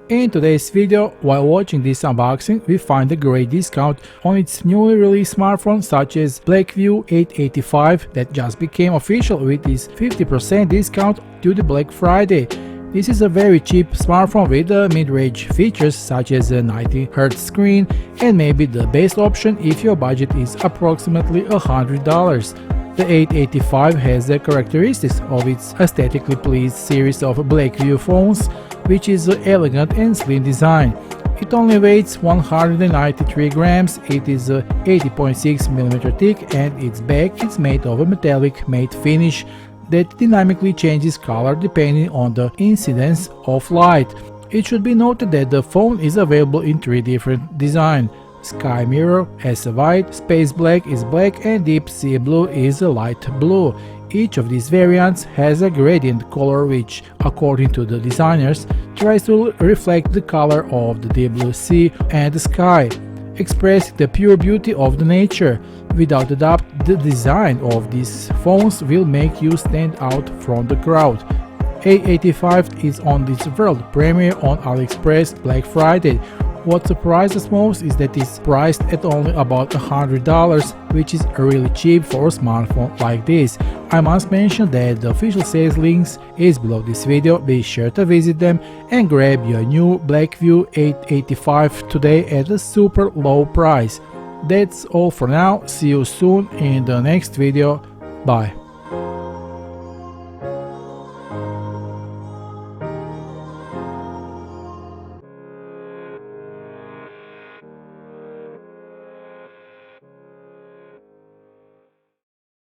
In today's video, while watching this unboxing, we find a great discount on its newly released smartphones such as Blackview A85 that just became official with its 50% discount due to Black Friday. This is a very cheap smartphone with mid-range features such as a 90Hz screen and maybe the best option if your budget is approximately $100. The A85 has the characteristics of its aesthetically pleased series of Blackview phones, which is an elegant and slim design. It only weighs 193 grams, it is 80.6mm thick, and its back is made of a metallic matte finish that dynamically changes color depending on the incidence of light. It should be noted that the phone is available in 3 different designs. Sky Mirror as a white, Space Black is black, and Deep Sea Blue is a light blue. Each of these variants has a gradient color which, according to the designers, tries to reflect the color of the deep blue sea and the sky, expressing the pure beauty of the nature. Without a doubt, the design of these phones will make you stand out from the crowd. A85 is on its world premiere on AliExpress Black Friday. What surprised us most is that it's priced at only about $100, which is really cheap for a smartphone like this. I must mention that the official sales links is below this video, be sure to visit them and grab your new Blackview A85 today at a super low price. That's all for now, see you soon in the next video, bye.